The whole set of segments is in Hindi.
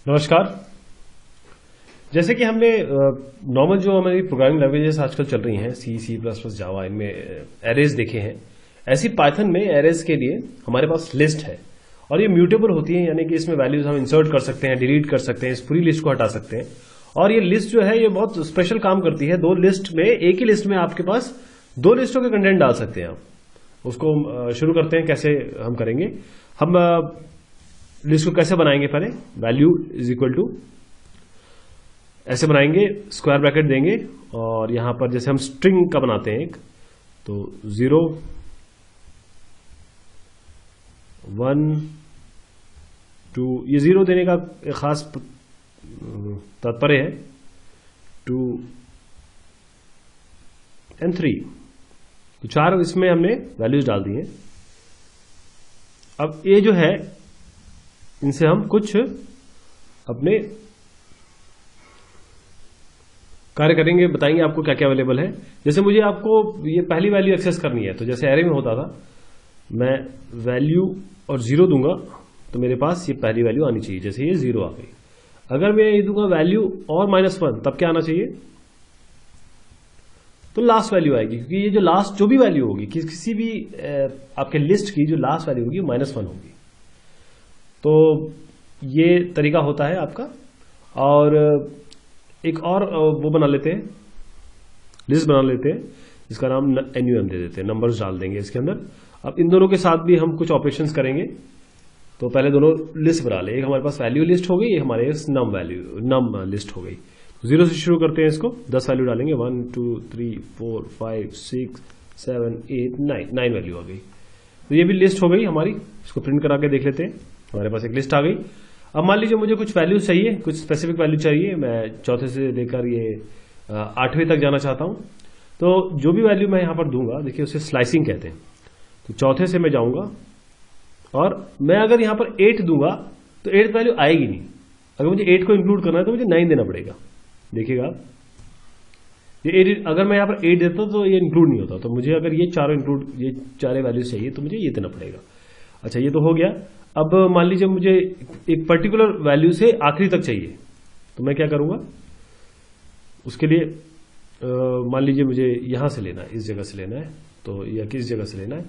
नमस्कार। जैसे कि हमने नॉर्मल जो हमारी प्रोग्रामिंग लैंग्वेजेस आजकल चल रही हैं C++, जावा, इनमें एरेज देखे हैं। ऐसी पाइथन में एरेज के लिए हमारे पास लिस्ट है और ये म्यूटेबल होती है, यानी कि इसमें वैल्यूज हम इंसर्ट कर सकते हैं, डिलीट कर सकते हैं, इस पूरी लिस्ट को हटा सकते हैं। और ये लिस्ट जो है ये बहुत स्पेशल काम करती है। दो लिस्ट में, एक ही लिस्ट में आपके पास दो लिस्टों के कंटेंट डाल सकते हैं आप। उसको शुरू करते हैं, कैसे हम करेंगे। हम लिस्ट को कैसे बनाएंगे, पहले वैल्यू इज इक्वल टू ऐसे बनाएंगे, स्क्वायर ब्रैकेट देंगे और यहां पर जैसे हम स्ट्रिंग का बनाते हैं एक, तो 0 1 2, ये 0 देने का एक खास तात्पर्य है, 2 और 3, तो 4 इसमें हमने वैल्यूज डाल दी हैं। अब ये जो है इनसे हम कुछ अपने कार्य करेंगे, बताएंगे आपको क्या क्या अवेलेबल है। जैसे मुझे आपको ये पहली वैल्यू एक्सेस करनी है, तो जैसे एरे में होता था, मैं वैल्यू और 0 दूंगा तो मेरे पास ये पहली वैल्यू आनी चाहिए। जैसे ये 0 आ गई। अगर मैं ये दूंगा वैल्यू और -1, तब क्या आना चाहिए, तो लास्ट वैल्यू आएगी, क्योंकि ये जो लास्ट जो भी वैल्यू होगी किसी भी आपके लिस्ट की जो लास्ट वैल्यू होगी -1 होगी। तो ये तरीका होता है आपका। और एक और वो बना लेते हैं, लिस्ट बना लेते हैं, जिसका नाम NUM दे देते हैं, नंबर्स डाल देंगे इसके अंदर। अब इन दोनों के साथ भी हम कुछ ऑपरेशंस करेंगे। तो पहले दोनों लिस्ट बना ले, एक हमारे पास वैल्यू लिस्ट हो गई, एक हमारे पास नम लिस्ट हो गई। 0 से शुरू करते हैं इसको, 10 वैल्यू डालेंगे, 1 2 3 4 5 6 7 8 9 वैल्यू आ गई। तो ये भी लिस्ट हो गई हमारी। इसको प्रिंट करा के देख लेते हैं, हमारे पास एक लिस्ट आ गई। अब मान लीजिए मुझे कुछ वैल्यू चाहिए, कुछ स्पेसिफिक वैल्यू चाहिए, मैं चौथे से लेकर ये 8वें तक जाना चाहता हूं। तो जो भी वैल्यू मैं यहां पर दूंगा, देखिए उसे स्लाइसिंग कहते हैं। तो चौथे से मैं जाऊंगा और मैं अगर यहां पर 8 दूंगा तो 8th वैल्यू आएगी नहीं। अगर मुझे 8 को इंक्लूड करना है तो मुझे 9 देना पड़ेगा। देखिएगा ये 8, अगर मैं यहां पर 8 देता तो ये इंक्लूड नहीं होता। तो मुझे अगर ये चारों वैल्यूज चाहिए तो मुझे ये देना पड़ेगा। अच्छा, ये तो हो गया। अब मान लीजिए मुझे एक पर्टिकुलर वैल्यू से आखिरी तक चाहिए, तो मैं क्या करूंगा उसके लिए, मान लीजिए मुझे यहां से लेना है, इस जगह से लेना है, तो या किस जगह से लेना है,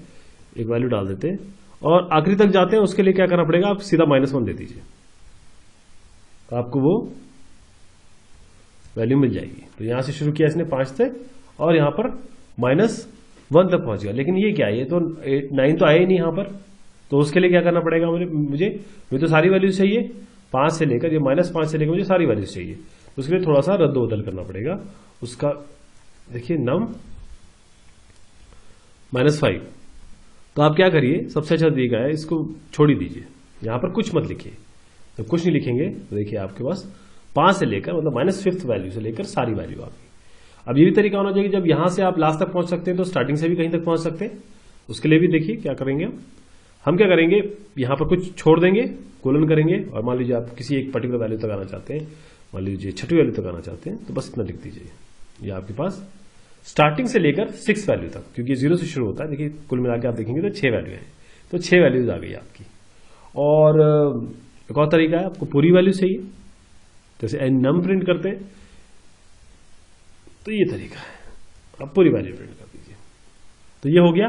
एक वैल्यू डाल देते हैं और आखिरी तक जाते हैं। उसके लिए क्या करना पड़ेगा, आप सीधा -1 दे दीजिए, तो आपको वो वैल्यू मिल जाएगी। तो यहां से शुरू किया इसने 5 से और यहां पर -1 तक पहुंच गया। लेकिन ये क्या है, ये तो 9 तो आया ही नहीं यहां पर। तो उसके लिए क्या करना पड़ेगा, मुझे तो सारी वैल्यूज चाहिए, 5 से लेकर, ये -5 से लेकर मुझे सारी वैल्यूज चाहिए। तो उसके लिए थोड़ा सा रद्द बदल करना पड़ेगा उसका। देखिए नम -5, तो आप क्या करिए, सबसे अच्छा तरीका है, इसको छोड़ ही दीजिए, यहां पर कुछ मत लिखिए। जब कुछ नहीं लिखेंगे तो देखिए आपके पास 5 से लेकर, मतलब -5th वैल्यू से लेकर सारी वैल्यू आ गई। अब ये भी तरीका होना चाहिए, जब यहां से आप लास्ट तक पहुंच सकते हैं तो स्टार्टिंग से भी कहीं तक पहुंच सकते हैं। उसके लिए भी देखिए क्या करेंगे हम क्या करेंगे, यहां पर कुछ छोड़ देंगे, कोलन करेंगे, और मान लीजिए आप किसी एक पर्टिकुलर वैल्यू तक आना चाहते हैं, मान लीजिए 6वीं वैल्यू तक आना चाहते हैं, तो बस इतना लिख दीजिए। ये आपके पास स्टार्टिंग से लेकर 6 वैल्यू तक, क्योंकि 0 से शुरू होता है। देखिए कुल मिलाकर आप देखेंगे तो 6 वैल्यू है, तो 6 वैल्यूज आ गई आपकी। और एक और तरीका है, आपको पूरी वैल्यू चाहिए, जैसे num प्रिंट करते हैं, तो ये तरीका है, आप पूरी वैल्यू प्रिंट कर दीजिए। तो ये हो गया।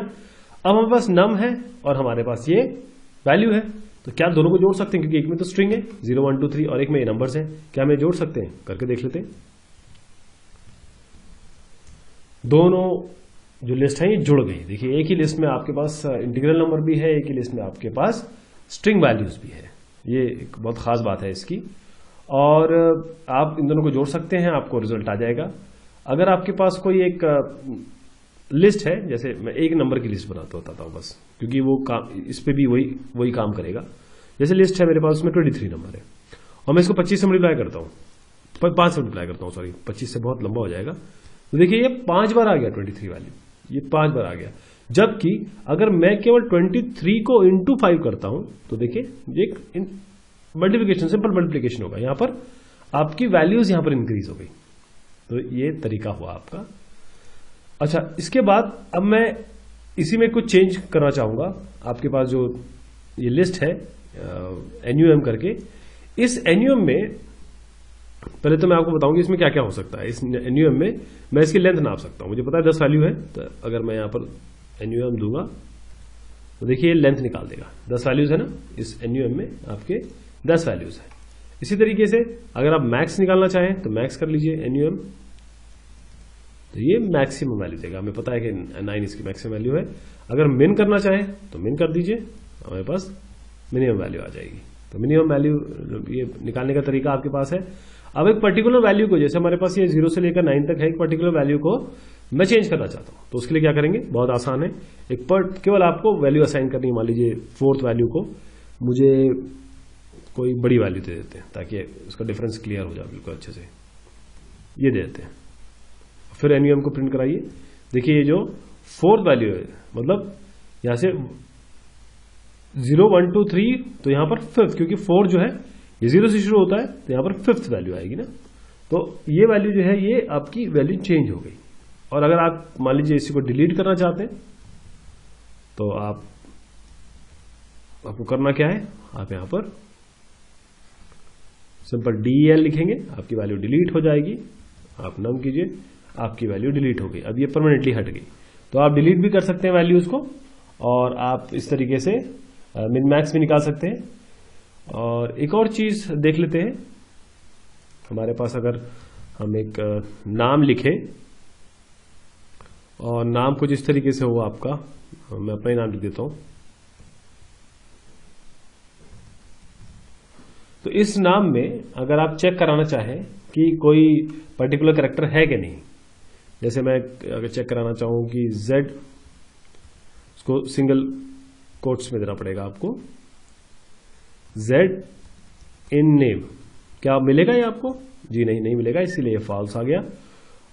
अब हमारे पास num है और हमारे पास ये वैल्यू है, तो क्या दोनों को जोड़ सकते हैं, क्योंकि एक में तो स्ट्रिंग है 0 1 2 3 और एक में ये नंबर्स हैं, क्या हमें जोड़ सकते हैं, करके देख लेते हैं। दोनों जो लिस्ट है ये जुड़ गई। देखिए एक ही लिस्ट में आपके पास इंटीग्रल नंबर भी है, एक ही लिस्ट में आपके पास स्ट्रिंग वैल्यूज भी है। ये एक बहुत खास बात है इसकी। और आप इन दोनों को जोड़ सकते हैं, आपको रिजल्ट आ जाएगा। अगर आपके पास कोई एक लिस्ट है, जैसे मैं एक नंबर की लिस्ट बताता हूं बस, क्योंकि वो काम इस पे भी वही काम करेगा। जैसे लिस्ट है मेरे पास, उसमें 23 नंबर है और मैं इसको 25 से मल्टीप्लाई करता हूं, 5 से मल्टीप्लाई करता हूं, सॉरी 25 से बहुत लंबा हो जाएगा। तो देखिए ये 5 बार आ गया 23 वैल्यू, ये 5 बार आ गया। जबकि अगर मैं केवल 23 को इंटू 5 करता हूं तो देखिए एक मल्टीप्लीकेशन, सिंपल मल्टीप्लीकेशन होगा, यहां पर आपकी वैल्यूज यहां पर इंक्रीज हो गई। तो ये तरीका हुआ आपका। अच्छा, इसके बाद अब मैं इसी में कुछ चेंज करना चाहूंगा। आपके पास जो ये लिस्ट है NUM करके, इस एनयूएम में पहले तो मैं आपको बताऊंगी इसमें क्या क्या हो सकता है। इस एनयूएम में मैं इसकी लेंथ नाप सकता हूं, मुझे पता है 10 वैल्यू है, तो अगर मैं यहां पर एनयूएम दूंगा तो देखिए ये लेंथ निकाल देगा। 10 वैल्यूज है ना, इस एनयूएम में आपके 10 वैल्यूज है। इसी तरीके से अगर आप मैक्स निकालना चाहें तो मैक्स कर लीजिए एनयूएम, तो ये मैक्सिमम वैल्यू देगा। हमें पता है कि 9 इसकी मैक्सिमम वैल्यू है। अगर मिन करना चाहें तो मिन कर दीजिए, हमारे पास मिनिमम वैल्यू आ जाएगी। तो मिनिमम वैल्यू ये निकालने का तरीका आपके पास है। अब एक पर्टिकुलर वैल्यू को, जैसे हमारे पास ये 0 से लेकर 9 तक है, एक पर्टिकुलर वैल्यू को मैं चेंज करना चाहता हूं, तो उसके लिए क्या करेंगे, बहुत आसान है। एक केवल आपको वैल्यू असाइन करनी है। मान लीजिए 4th वैल्यू को मुझे कोई बड़ी वैल्यू दे देते हैं ताकि उसका डिफरेंस क्लियर हो जाए बिल्कुल अच्छे से। ये दे देते हैं, फिर एनयूएम को प्रिंट कराइए। देखिए ये जो 4th वैल्यू है, मतलब यहां से 0 1 2 3, तो यहां पर 5th, क्योंकि 4 जो है ये 0 से शुरू होता है, तो यहां पर 5th वैल्यू आएगी ना। तो ये वैल्यू जो है ये आपकी वैल्यू चेंज हो गई। और अगर आप मान लीजिए इसी को डिलीट करना चाहते हैं तो आपको करना क्या है, आप यहां पर सिंपल DEL लिखेंगे, आपकी वैल्यू डिलीट हो जाएगी। आप नम कीजिए, आपकी वैल्यू डिलीट हो गई। अब ये परमानेंटली हट गई। तो आप डिलीट भी कर सकते हैं वैल्यूज को, और आप इस तरीके से मिन मैक्स भी निकाल सकते हैं। और एक और चीज देख लेते हैं, हमारे पास अगर हम एक नाम लिखें और नाम कुछ इस तरीके से हो आपका, मैं अपना ही नाम लिख देता हूं। तो इस नाम में अगर आप चेक कराना चाहें कि कोई पर्टिकुलर कैरेक्टर है कि नहीं, जैसे मैं अगर चेक कराना चाहूं कि Z, उसको सिंगल कोट्स में देना पड़ेगा आपको, Z इन नेम, क्या मिलेगा ये आपको? जी नहीं मिलेगा, इसीलिए फॉल्स आ गया।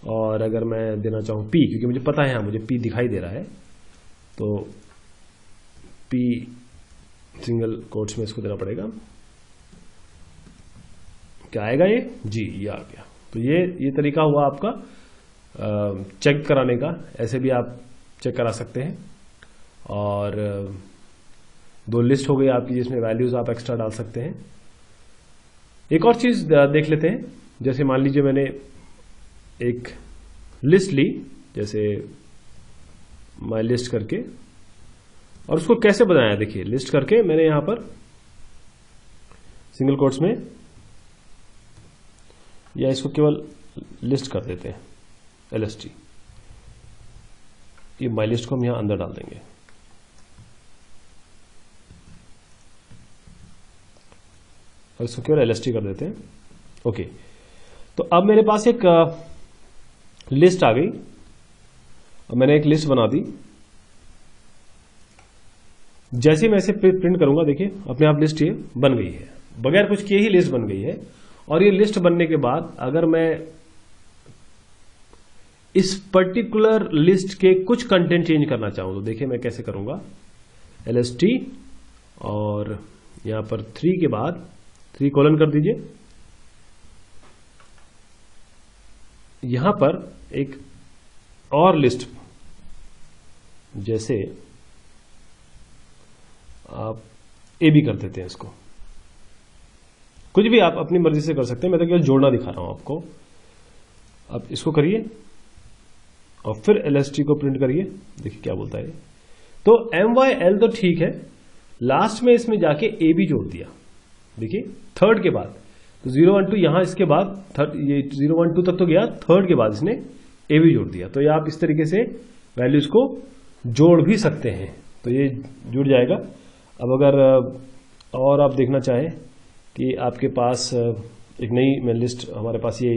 और अगर मैं देना चाहूं P, क्योंकि मुझे पता है मुझे P दिखाई दे रहा है, तो P सिंगल कोट्स में इसको देना पड़ेगा। क्या आएगा ये? जी, ये आ गया। तो ये तरीका हुआ आपका चेक कराने का। ऐसे भी आप चेक करा सकते हैं। और 2 लिस्ट हो गई आपकी जिसमें वैल्यूज आप एक्स्ट्रा डाल सकते हैं। एक और चीज देख लेते हैं, जैसे मान लीजिए मैंने एक लिस्ट ली, जैसे माय लिस्ट करके, और उसको कैसे बनाया, देखिए लिस्ट करके मैंने यहां पर सिंगल कोट्स में, या इसको केवल लिस्ट कर देते हैं LST, ये माय लिस्ट को हम यहां अंदर डाल देंगे। और इसको केवल LST कर देते हैं। ओके, तो अब मेरे पास एक लिस्ट आ गई। अब मैंने एक लिस्ट बना दी। जैसे मैं इसे प्रिंट करूंगा, देखिए अपने आप लिस्ट ये बन गई है, बगैर कुछ किए ही लिस्ट बन गई है। और ये लिस्ट बनने के बाद अगर मैं इस पर्टिकुलर लिस्ट के कुछ कंटेंट चेंज करना चाहूं तो देखिए मैं कैसे करूंगा। LST और यहां पर 3 के बाद 3 कोलन कर दीजिए। यहां पर एक और लिस्ट, जैसे आप AB कर देते हैं इसको, कुछ भी आप अपनी मर्जी से कर सकते हैं, मैं तो केवल जोड़ना दिखा रहा हूं आपको। अब इसको करिए और फिर LST को प्रिंट करिए, देखिए क्या बोलता है। तो MYL तो ठीक है, लास्ट में इसमें जाके AB जोड़ दिया, देखिए 3rd के बाद, तो 0 1 2 यहां इसके बाद ये 0 1 2 तक तो गया, 3rd के बाद इसने AB जोड़ दिया। तो ये आप इस तरीके से वैल्यूज को जोड़ भी सकते हैं, तो ये जुड़ जाएगा। अब अगर और आप देखना चाहें कि आपके पास एक नई मैं लिस्ट, हमारे पास ये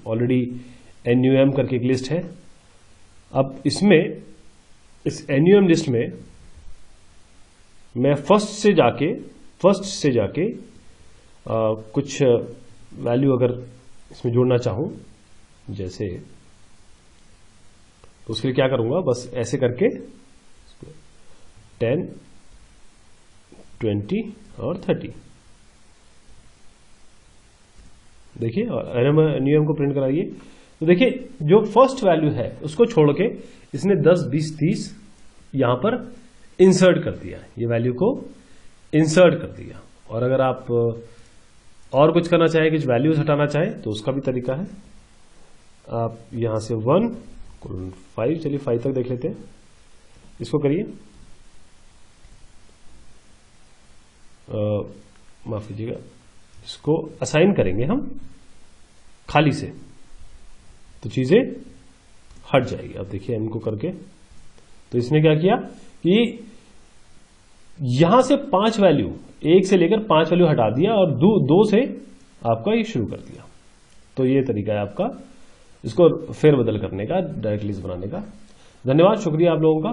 ऑलरेडी NUM करके एक लिस्ट है। अब इसमें इस NUM लिस्ट में मैं फर्स्ट से जाके कुछ वैल्यू अगर इसमें जोड़ना चाहूं, जैसे, तो उसके लिए क्या करूंगा, बस ऐसे करके 10 20 और 30, देखिए, और NUM को प्रिंट कराइए। तो देखिए जो फर्स्ट वैल्यू है उसको छोड़ के इसने 10 20 30 यहां पर इंसर्ट कर दिया, ये वैल्यू को इंसर्ट कर दिया। और अगर आप और कुछ करना चाहे, कुछ वैल्यूज हटाना चाहे तो उसका भी तरीका है। आप यहां से 1 5, चलिए 5 तक देख लेते हैं। इसको करिए, माफ कीजिएगा, इसको असाइन करेंगे हम खाली से तो चीजें हट जाएगी। अब देखिए इनको करके, तो इसने क्या किया कि यहां से 5 वैल्यू, 1 से लेकर 5 वैल्यू हटा दिया और 2 से आपका ये शुरू कर दिया। तो ये तरीका है आपका इसको फेरबदल करने का, डायरेक्ट लिस्ट बनाने का। धन्यवाद, शुक्रिया आप लोगों का।